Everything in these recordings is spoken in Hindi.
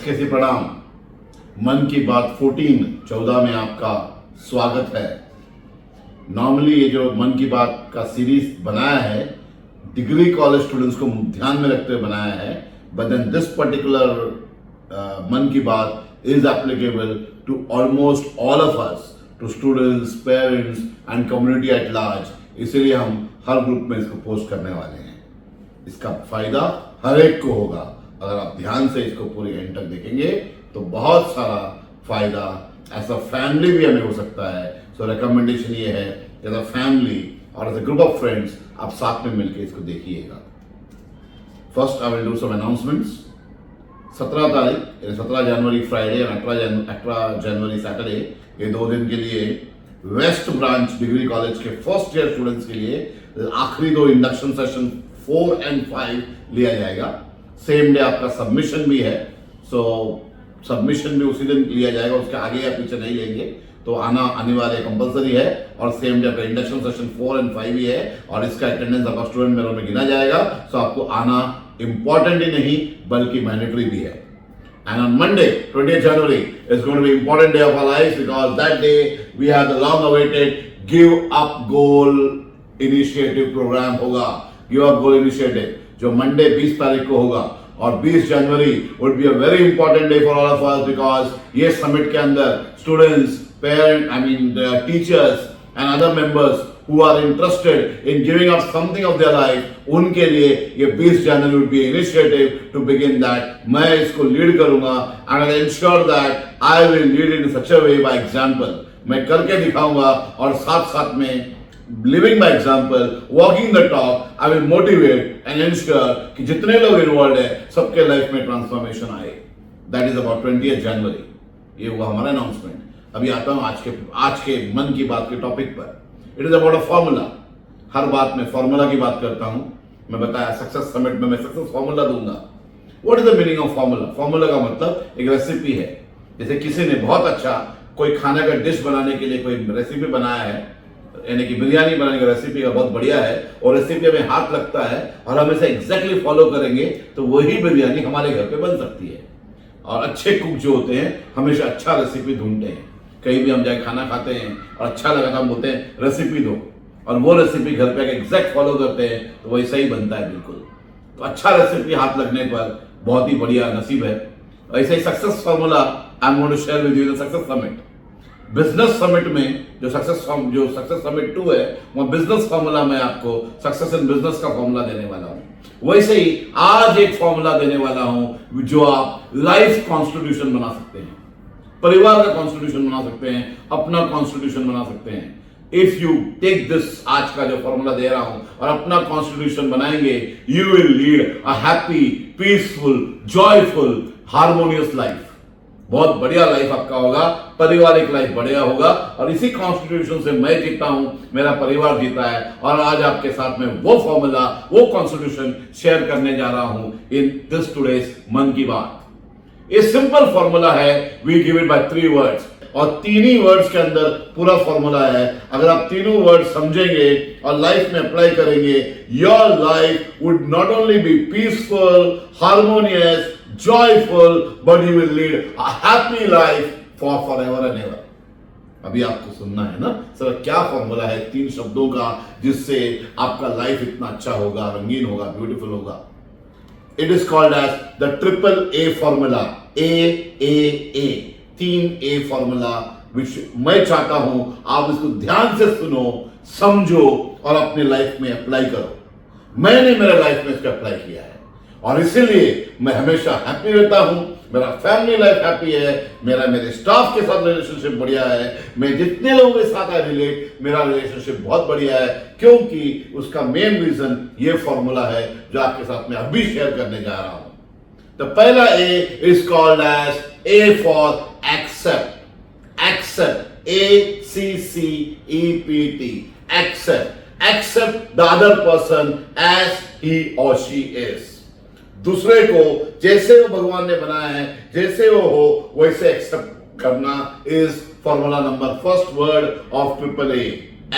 कैसी प्रणाम। मन की बात 14 में आपका स्वागत है। नॉर्मली ये जो मन की बात का सीरीज बनाया है डिग्री कॉलेज स्टूडेंट्स को ध्यान में रखते हुए बनाया है, but then this particular Mann Ki Baat is applicable to almost all of us, to students, parents and community at large. इसीलिए हम हर ग्रुप में इसको पोस्ट करने वाले हैं। इसका फायदा हर एक को होगा। अगर आप ध्यान से इसको पूरी एंड तक देखेंगे तो बहुत सारा फायदा एज अ फैमिली भी हमें हो सकता है। सो रिकमेंडेशन ये है एज अ फैमिली और as a group of friends आप साथ में मिलकर इसको देखिएगा। First I will do some announcements. 17 तारीख 17 जनवरी फ्राइडे और 18 जनवरी सैटरडे, ये 2 दिन के लिए वेस्ट ब्रांच डिग्री कॉलेज के फर्स्ट ईयर स्टूडेंट्स के लिए आखिरी 2 इंडक्शन सेशन 4 और 5 लिया जाएगा। सेम डे आपका सबमिशन भी है, सो सबमिशन भी उसी दिन लिया जाएगा, उसके आगे या पीछे नहीं लेंगे। तो आना अनिवार्य कंपलसरी है। और सेम डे आपका इंडक्शन सेशन 4 और 5 भी है और इसका अटेंडेंस आपका स्टूडेंट मेरों में गिना जाएगा। सो आपको आना इंपॉर्टेंट ही नहीं बल्कि मैंडेटरी भी है। And on Monday, 20th January, is going to be an important day of our lives because that day we have the long-awaited Give Up Goal Initiative program होगा। Give Up Goal Initiative जो मंडे 20 तारीख को होगा और 20 जनवरी would be a very important day for all of us because ये समिट के अंदर students, parent, teachers and other members who are interested in giving up something of their life, उनके लिए ये 20 जनवरी would be initiative to begin that। मैं इसको लीड करूंगा and I'll ensure that I will lead it in such a way by example। मैं करके दिखाऊंगा और साथ साथ में living by example, walking the talk, I will motivate and ensure कि जितने लोग इन्वॉल्व है सबके लाइफ में ट्रांसफॉर्मेशन आए। That is about 20th जनवरी। ये हुआ हमारा अनाउंसमेंट। अभी आता हूँ आज के मन की बात के टॉपिक पर। It is about a formula. हर बात में फॉर्मूला की बात करता हूं। मैं बताया सक्सेस समिट में मैं सक्सेस फॉर्मूला दूंगा। What is the meaning of formula? Formula का मतलब एक रेसिपी है। जैसे किसी ने बहुत अच्छा कोई खाने का डिश बनाने के लिए कोई रेसिपी बनाया है, यानी कि बिरयानी बनाने का रेसिपी का बहुत बढ़िया है और रेसिपी में हाथ लगता है और हम इसे एग्जैक्टली फॉलो करेंगे तो वही बिरयानी हमारे घर पे बन सकती है। और अच्छे कुक जो होते हैं हमेशा अच्छा रेसिपी ढूंढते हैं। कहीं भी हम जाके खाना खाते हैं और अच्छा लगा तो हम बोलते हैं रेसिपी दो, और वो रेसिपी घर पे एग्जैक्ट फॉलो करते हैं तो वैसा ही बनता है बिल्कुल। तो अच्छा रेसिपी हाथ लगने पर बहुत ही बढ़िया नसीब है। ऐसे ही success formula I am going to share with you the success summit. Business summit में जो सक्सेस समिट 2 है वो बिजनेस फॉर्मूला में आपको सक्सेस इन बिजनेस का फॉर्मूला देने वाला हूं। वैसे ही आज एक फॉर्मूला देने वाला हूं जो आप लाइफ कॉन्स्टिट्यूशन बना सकते हैं, परिवार का कॉन्स्टिट्यूशन बना सकते हैं, अपना कॉन्स्टिट्यूशन बना सकते हैं। इफ यू टेक दिस, आज का जो फॉर्मूला दे रहा हूं, और अपना कॉन्स्टिट्यूशन बनाएंगे, you will lead a happy, peaceful, joyful, harmonious life. बहुत बढ़िया लाइफ आपका होगा, पारिवारिक लाइफ बढ़िया होगा। और इसी कॉन्स्टिट्यूशन से मैं जीता हूं, मेरा परिवार जीता है और आज आपके साथ में वो फॉर्मूला, वो कॉन्स्टिट्यूशन शेयर करने जा रहा हूं इन दिस टुडेज मन की बात। ये सिंपल फॉर्मूला है, we give it by 3 words और 3 ही वर्ड्स के अंदर पूरा फॉर्मूला है। अगर आप तीनों वर्ड समझेंगे और लाइफ में अप्लाई करेंगे, your life would not only be peaceful, harmonious, joyful, but you will lead a happy life for ever and ever. अभी आपको सुनना है ना सर, क्या फॉर्मूला है 3 शब्दों का जिससे आपका लाइफ इतना अच्छा होगा, रंगीन होगा, ब्यूटीफुल होगा। It is called as the triple A formula, A, 3A formula, which मैं चाहता हूं आप इसको ध्यान से सुनो, समझो और अपने लाइफ में अप्लाई करो। मैंने मेरे लाइफ में इसको अप्लाई किया है और इसीलिए मैं हमेशा हैप्पी रहता हूं, मेरा फैमिली लाइफ हैप्पी है, मेरे स्टाफ के साथ रिलेशनशिप बढ़िया है, मैं जितने लोगों के साथ आई रिलेट, मेरा रिलेशनशिप बहुत बढ़िया है, क्योंकि उसका मेन रीजन ये फॉर्मूला है जो आपके साथ में अभी शेयर करने जा रहा हूं। तो पहला A is called as A for accept. Accept, ACCEPT, accept the other person as he और शी इज। दूसरे को जैसे वो भगवान ने बनाया है, जैसे वो हो वैसे एक्सेप्ट करना is formula number, first word of triple A.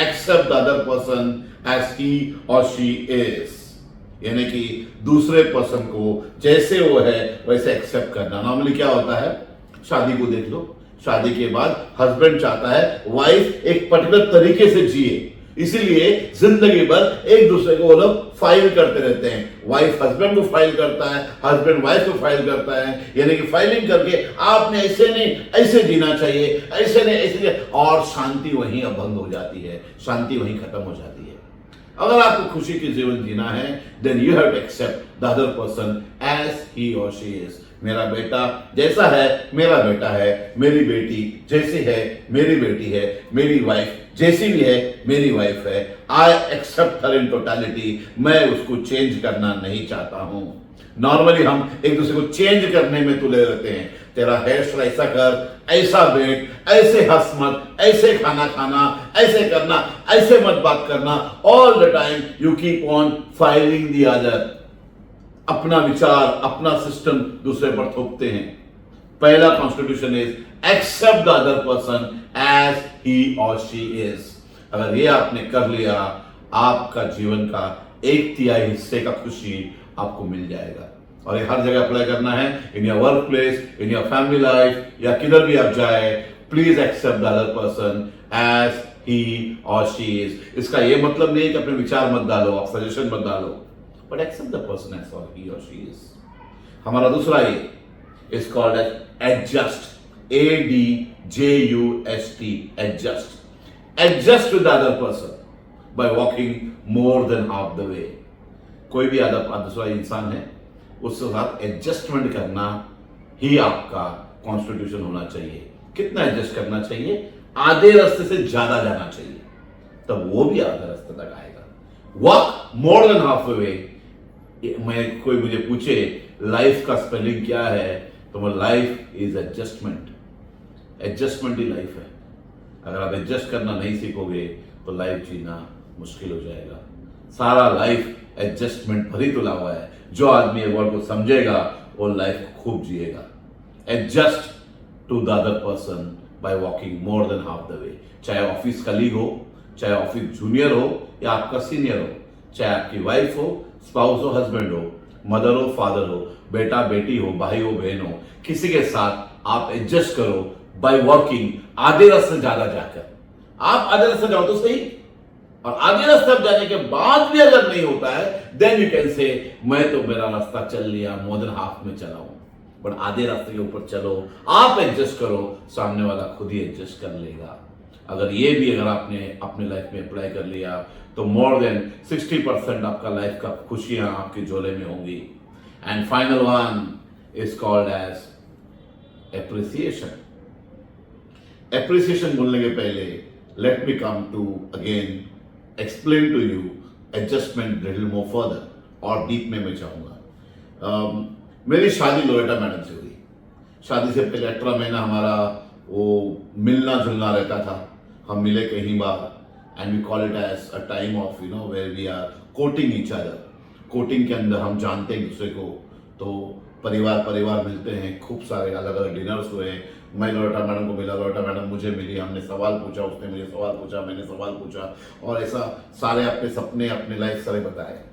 Accept the other person as he और शी इज। यानी कि दूसरे पर्सन को जैसे वो है वैसे एक्सेप्ट करना। नॉर्मली क्या होता है, शादी को देख लो, शादी के बाद हस्बैंड चाहता है वाइफ एक पर्टिकुलर तरीके से जिए, इसीलिए जिंदगी भर एक दूसरे को वो लोग फाइल करते रहते हैं। वाइफ हस्बैंड को फाइल करता है, हस्बैंड वाइफ को फाइल करता है, यानी कि फाइलिंग करके आपने ऐसे नहीं ऐसे जीना चाहिए, ऐसे नहीं ऐसे, और शांति वहीं अभंग हो जाती है, शांति वहीं खत्म हो जाती है। अगर आपको खुशी की जीवन जीना है, then you have to accept the other person as he और शी इज। मेरा बेटा जैसा है मेरा बेटा है, मेरी बेटी जैसी है मेरी बेटी है, मेरी वाइफ जैसी भी है मेरी वाइफ है। I accept her in totality. मैं उसको चेंज करना नहीं चाहता हूं। नॉर्मली हम एक दूसरे को चेंज करने में तुले रहते हैं। तेरा हेयर स्टाइल ऐसा कर, ऐसा बैठ, ऐसे हंस मत, ऐसे खाना खाना, ऐसे करना, ऐसे मत बात करना। All the time you keep on filing the other. अपना विचार, अपना सिस्टम दूसरे पर थोपते हैं। पहला constitution is accept the other person as he और शी इज। अगर ये आपने कर लिया, आपका जीवन का 1/3 हिस्से का खुशी आपको मिल जाएगा। और ये हर जगह अप्लाई करना है, in your work place, in your family life, या किधर भी आप जाए, please accept the other person as he और शी इज। इसका ये मतलब नहीं है कि अपने विचार मत डालो, आप सजेशन मत डालो, but accept the person as or he और शी इज। हमारा दूसरा ये is called as adjust, ADJUST, adjust. Adjust with the other person by walking more than half the way. कोई भी दूसरा इंसान है, उसके साथ एडजस्टमेंट करना ही आपका कॉन्स्टिट्यूशन होना चाहिए। कितना एडजस्ट करना चाहिए? आधे रास्ते से ज्यादा जाना चाहिए, तब वो भी आधे रास्ते तक आएगा। वॉक मोर देन हाफ वे। मैं कोई मुझे पूछे लाइफ का स्पेलिंग क्या है, तो वो life is adjustment. Adjustment he life है। अगर आप एडजस्ट करना नहीं सीखोगे तो लाइफ जीना मुश्किल हो जाएगा। सारा लाइफ एडजस्टमेंट पर ही तुला हुआ है। जो आदमी ये वर्ड को समझेगा वो लाइफ को खूब जिएगा। Adjust to the other person by walking more than half the way. चाहे ऑफिस कलीग हो, चाहे ऑफिस जूनियर हो या आपका सीनियर हो, चाहे आपकी वाइफ हो, स्पाउस हो, हस्बैंड हो, मदर हो, फादर हो, बेटा बेटी हो, भाई हो, बहन हो, किसी के साथ आप एडजस्ट करो बाय वर्किंग आधे रास्ते ज्यादा जाकर। आप आधे रास्ते जाओ तो सही, और आधे रास्ते जाने के बाद भी अगर नहीं होता है, देन यू कैन से मैं तो मेरा रास्ता चल लिया, मोर देन हाफ में चला हूं। बट आधे रास्ते के ऊपर चलो, आप एडजस्ट करो, सामने वाला खुद ही एडजस्ट कर लेगा। अगर ये भी अगर आपने अपने लाइफ में अप्लाई कर लिया तो मोर देन 60% आपका लाइफ का खुशियां आपके झोले में होंगी। And final one is called as appreciation. Appreciation बोलने के पहले let me come to again explain to you adjustment little more further, और डीप में मैं चाहूंगा। मेरी शादी लोरेटा मैडम से हुई। शादी से पहले 18 महीना हमारा वो मिलना जुलना रहता था। हम मिले कहीं बार, and we call it as a time of where we are coating each other. Coating के अंदर हम जानते हैं एक दूसरे को, तो परिवार मिलते हैं, खूब सारे अलग अलग डिनर्स हुए। मैं लोरेटा मैडम को मिला, लोरेटा मैडम मुझे मिली, हमने सवाल पूछा, उसने मुझे सवाल पूछा, मैंने सवाल पूछा, और ऐसा सारे अपने सपने अपने लाइफ सारे बताए।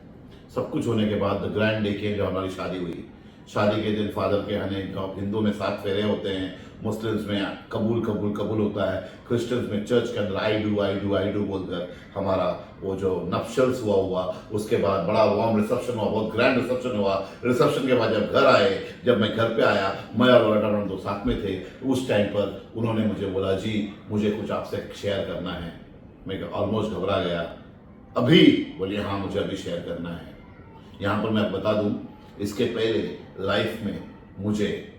सब कुछ होने के बाद द ग्रैंड डे के जो हमारी शादी हुई, शादी के दिन फादर के यहाँ जो हिंदू में 7 फेरे होते हैं, मुस्लिम्स में कबूल कबूल कबूल होता है, क्रिश्चियंस में चर्च के अंदर आई डू बोलकर हमारा वो जो नप्शल्स हुआ, उसके बाद बड़ा वार्म रिसेप्शन हुआ, बहुत ग्रैंड रिसेप्शन हुआ। रिसेप्शन के बाद जब घर आए, जब मैं घर पे आया, मैं और लोरेटा मैडम तो साथ में थे। उस टाइम पर उन्होंने मुझे बोला, जी मुझे कुछ आपसे शेयर करना है। मैं ऑलमोस्ट घबरा गया। अभी बोलिए, हाँ मुझे अभी शेयर करना है। यहाँ पर मैं बता दूँ, इसके पहले लाइफ में मुझे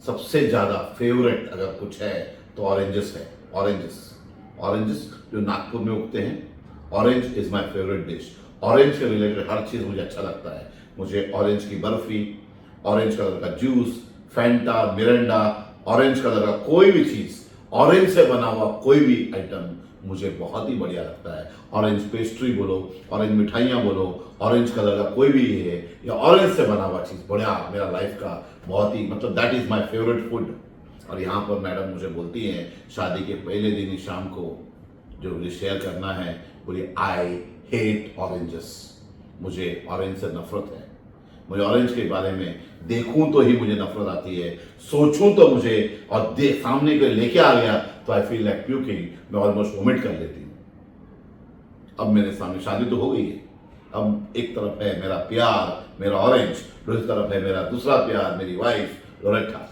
सबसे ज़्यादा फेवरेट अगर कुछ है तो ऑरेंजेस है। ऑरेंजेस जो नागपुर में उगते हैं, orange is my favourite dish. Orange के रिलेटेड हर चीज़ मुझे अच्छा लगता है। मुझे ऑरेंज की बर्फ़ी, ऑरेंज कलर का juice, Fanta, Mirinda, orange colour का कोई भी चीज़, ऑरेंज से बना हुआ कोई भी आइटम मुझे बहुत ही बढ़िया लगता है। ऑरेंज पेस्ट्री बोलो, ऑरेंज मिठाइयाँ बोलो, ऑरेंज कलर का कोई भी है या ऑरेंज से बना हुआ चीज़, बढ़िया मेरा लाइफ का बहुत ही मतलब that is my favourite food. और यहाँ पर मैडम मुझे बोलती हैं शादी के पहले दिन ही शाम को जो मुझे शेयर करना है, बोलिए आई हेट ऑरेंजेस। मुझे ऑरेंज से नफरत है। मुझे ऑरेंज के बारे में देखूं तो ही मुझे नफरत आती है, सोचूं तो मुझे, और सामने को लेके आ गया तो आई फील लाइक प्यूकिंग, मैं ऑलमोस्ट वोमिट कर लेती हूँ। अब मेरे सामने शादी तो हो गई है, अब एक तरफ है मेरा प्यार, मेरा ऑरेंज, दूसरी तरफ है मेरा दूसरा प्यार, मेरी वाइफ लोरेटा,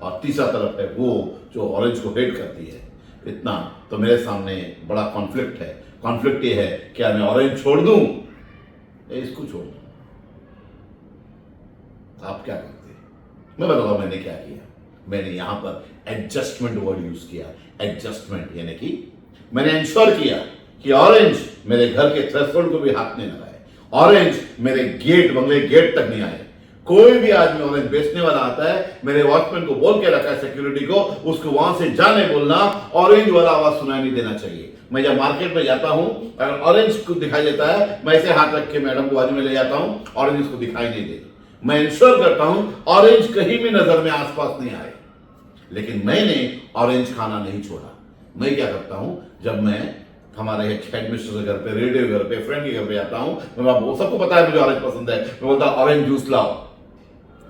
और तीसरा तरफ है वो जो ऑरेंज को हेट करती है। इतना तो मेरे सामने बड़ा कॉन्फ्लिक्ट है। कॉन्फ्लिक्ट ये है, क्या मैं ऑरेंज छोड़ दूं या इसको छोड़ दूं? आप क्या करते हैं? मैं बताता हूं मैंने क्या किया। मैंने यहां पर एडजस्टमेंट वर्ड यूज किया। एडजस्टमेंट यानी कि मैंने इंश्योर किया कि ऑरेंज मेरे घर के थ्रेशोल्ड को भी हाथ नहीं लगाए, ऑरेंज मेरे गेट, बंगले गेट तक नहीं आए। कोई भी आदमी ऑरेंज बेचने वाला आता है, मेरे वॉचमैन को बोल के रखा है सिक्योरिटी को, उसको वहां से जाने बोलना, ऑरेंज वाला आवाज सुनाई नहीं देना चाहिए। मैं जब मार्केट में जाता हूं, अगर ऑरेंज को दिखाई देता है, मैं ऐसे हाथ रख के मैडम को बाजू में ले जाता हूं, ऑरेंज उसको दिखाई नहीं देती। मैं इंश्योर करता हूं ऑरेंज कहीं भी नजर में आसपास नहीं आए। लेकिन मैंने ऑरेंज खाना नहीं छोड़ा। मैं क्या करता हूं, जब मैं हमारे हेडमिस्टर के घर पे, रिलेटिव घर पे, फ्रेंड के घर पे जाता हूं, मैं सबको पता है मुझे ऑरेंज पसंद है, मैं बोलता ऑरेंज जूस लाओ।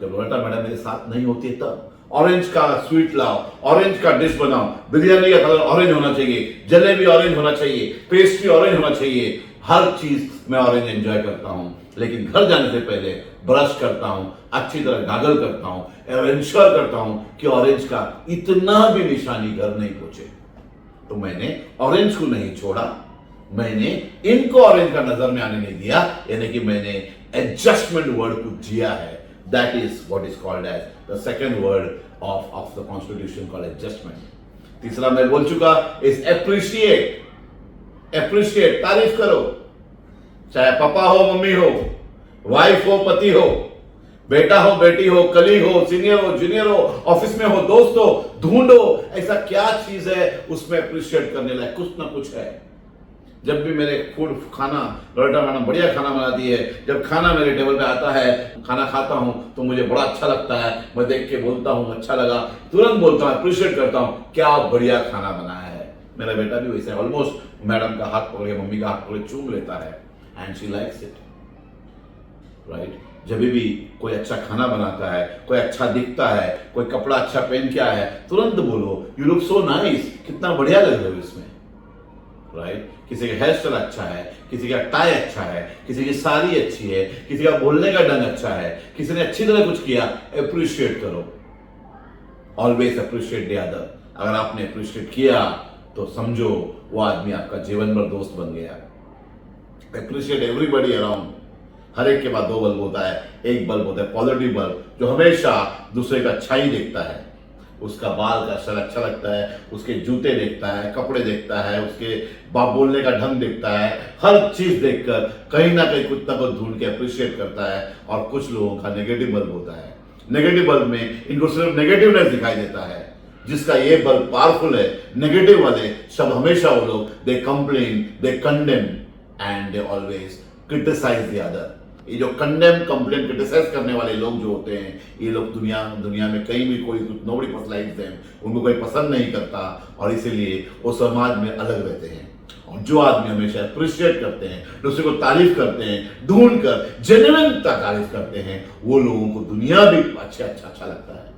जब लोरेटा मैडम मेरे साथ नहीं होती तब ऑरेंज का स्वीट लाओ, ऑरेंज का डिश बनाओ, बिरयानी का कलर ऑरेंज होना चाहिए, जलेबी ऑरेंज होना चाहिए, पेस्ट्री ऑरेंज होना चाहिए, हर चीज मैं ऑरेंज एंजॉय करता हूं। लेकिन घर जाने से पहले ब्रश करता हूं, अच्छी तरह गागल करता हूं और इंश्योर करता हूं कि ऑरेंज का इतना भी निशानी घर नहीं पहुंचे। तो मैंने ऑरेंज को नहीं छोड़ा, मैंने इनको ऑरेंज का नजर में आने नहीं दिया, यानी कि मैंने एडजस्टमेंट वर्ड को जिया है। That is what is called as the second word of the constitution called adjustment. तीसरा मैं बोल चुका is appreciate. Appreciate, तारीफ करो, चाहे पापा हो, मम्मी हो, वाइफ हो, पति हो, बेटा हो, बेटी हो, कलीग हो, सीनियर हो, जूनियर हो, ऑफिस में हो, दोस्त हो, ढूंढो ऐसा क्या चीज है उसमें अप्रिशिएट करने लायक कुछ ना कुछ है। जब भी मेरे फूड खाना लोरेटा मैडम बढ़िया खाना बनाती है, जब खाना मेरे टेबल पे आता है, खाना खाता हूं तो मुझे बड़ा अच्छा लगता है। मैं देख के बोलता हूं अच्छा लगा, तुरंत बोलता हूं, अप्रिशिएट करता हूं, क्या बढ़िया खाना बनाया है। मेरा बेटा भी वैसे ऑलमोस्ट मैडम का हाथ पकड़ के, मम्मी का हाथ पकड़ के चूम लेता है, and she likes it, right. जब भी कोई अच्छा खाना बनाता है, कोई अच्छा दिखता है, कोई कपड़ा अच्छा पहन के आया है, तुरंत बोलो यू लुक सो नाइस, कितना बढ़िया लग रहे हो इसमें, राइट। किसी का हेयर स्टाइल अच्छा है, किसी का टाई अच्छा है, किसी की साड़ी अच्छी है, किसी का बोलने का ढंग अच्छा है, किसी ने अच्छी तरह कुछ किया, अप्रिशिएट करो। Always appreciate the other. अगर आपने अप्रिशिएट किया तो समझो वो आदमी आपका जीवन भर दोस्त बन गया। Appreciate everybody around. हर एक के बाद दो बल्ब होता है, एक बल्ब होता है पॉजिटिव बल्ब, जो हमेशा दूसरे का अच्छाई देखता है, उसका बाल का स्टाइल अच्छा लगता है, उसके जूते देखता है, कपड़े देखता है, उसके बाप बोलने का ढंग देखता है, हर चीज देखकर कहीं ना कहीं कुछ ना कुछ ढूंढ के अप्रिशिएट करता है। और कुछ लोगों का नेगेटिव बल्ब होता है, नेगेटिव बल्ब में इनको सिर्फ नेगेटिवनेस दिखाई देता है। जिसका ये बल्ब पावरफुल है, नेगेटिव वाले सब हमेशा वो लोग they complain, they condemn and they always criticise the other. ये जो कंडेम, कंप्लेन, क्रिटिसाइज करने वाले लोग जो होते हैं, ये लोग दुनिया में कहीं भी कोई नोबडी लाइक्स देम, उनको कोई पसंद नहीं करता, और इसीलिए वो समाज में अलग रहते हैं। और जो आदमी हमेशा अप्रिशिएट करते हैं, दूसरे को तारीफ करते हैं, ढूंढ कर जेन्युइन तारीफ करते हैं, वो लोगों को दुनिया भी अच्छा लगता है।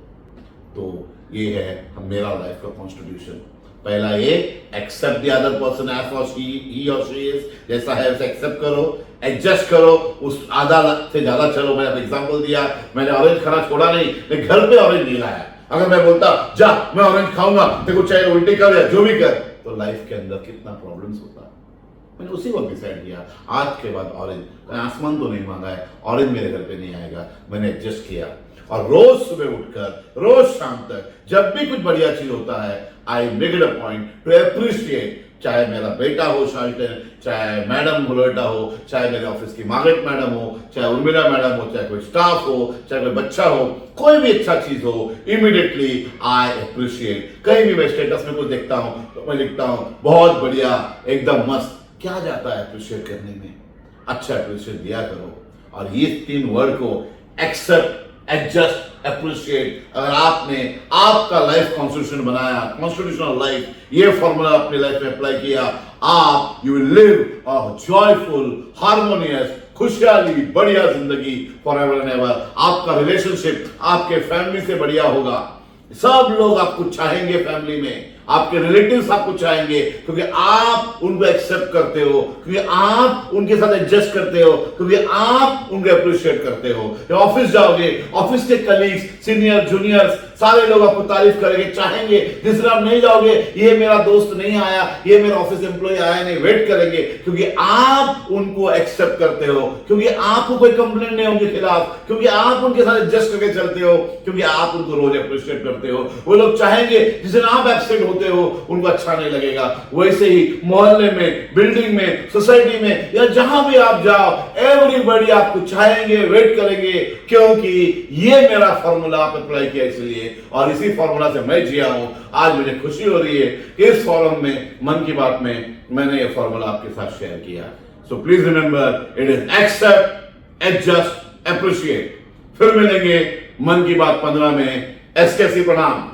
तो ये है मेरा लाइफ का कॉन्स्टिट्यूशन। पहला ये, accept the other person as or he और शी इज, जैसा है वैसे एक्सेप्ट करो, एडजस्ट करो, उस आधा से ज्यादा चलो। मैंने एग्जांपल दिया, मैंने ऑरेंज खाना छोड़ा नहीं, लेकिन घर पे ऑरेंज नहीं लाया। अगर मैं बोलता जा मैं ऑरेंज खाऊंगा, देखो चाहे उल्टी कर या जो भी कर, तो लाइफ के अंदर कितना प्रॉब्लम्स होता। मैंने उसी वक्त डिसाइड किया, आज के बाद ऑरेंज, आसमान तो नहीं मांगा है, ऑरेंज मेरे घर पे नहीं आएगा। मैंने एडजस्ट किया, और रोज सुबह उठकर रोज शाम तक जब भी कुछ बढ़िया चीज होता है, I make it a point two appreciate. चाहे मेरा बेटा हो शाल्टन, चाहे मैडम लोरेटा हो, चाहे मेरे ऑफिस की मार्गरेट मैडम हो, चाहे उर्मिला मैडम हो, चाहे कोई स्टाफ हो, चाहे कोई बच्चा हो, कोई भी अच्छा चीज हो, इमीडिएटली आई अप्रिशिएट। कहीं भी मैं स्टेटस में कुछ देखता हूं तो मैं लिखता हूं बहुत बढ़िया, एकदम मस्त। क्या जाता है अप्रिशिएट करने में? अच्छा अप्रिशिएट दिया करो। और ये 3 वर्ड को, एक्सेप्ट, एडजस्ट, अप्रिशिएट, अगर आपने आपका लाइफ कॉन्स्टिट्यूशन बनाया, कॉन्स्टिट्यूशनल लाइफ, ये फॉर्मूला अपनी लाइफ में अप्लाई किया, आप you will live a joyful, harmonious, खुशहाली बढ़िया जिंदगी फॉर एवर एंड एवर। आपका रिलेशनशिप आपके फैमिली से बढ़िया होगा। सब लोग आपको चाहेंगे, फैमिली में आपके रिलेटिव्स आपको चाहेंगे, क्योंकि आप उनको एक्सेप्ट करते हो, क्योंकि आप उनके साथ एडजस्ट करते हो, क्योंकि आप उनको अप्रिशिएट करते हो। जब ऑफिस जाओगे, ऑफिस के कलीग्स, सीनियर जूनियर्स सारे लोग आपको तारीफ करेंगे, चाहेंगे। जिस दिन आप नहीं जाओगे, ये मेरा दोस्त नहीं आया, ये मेरा ऑफिस एम्प्लॉय आया नहीं, वेट करेंगे, क्योंकि आप उनको एक्सेप्ट करते हो, क्योंकि आपको कोई कंप्लेंट नहीं उनके खिलाफ, क्योंकि आप उनके साथ एडजस्ट करके चलते हो, क्योंकि आप उनको रोज अप्रिशिएट करते हो। वो लोग चाहेंगे जिस दिन आप एब्सेंट होते हो उनको अच्छा नहीं लगेगा। वैसे ही मोहल्ले में, बिल्डिंग में, सोसाइटी में या जहां भी आप जाओ, एवरीबॉडी आपको चाहेंगे, वेट करेंगे, क्योंकि ये मेरा फॉर्मूला आप अप्लाई किया इसलिए, और इसी फॉर्मूला से मैं जिया हूं। आज मुझे खुशी हो रही है कि इस फॉरम में, मन की बात में, मैंने ये फॉर्मूला आपके साथ शेयर किया। So please remember, it is accept, adjust, appreciate. फिर मिलेंगे मन की बात 15 में। एसकेसी प्रणाम।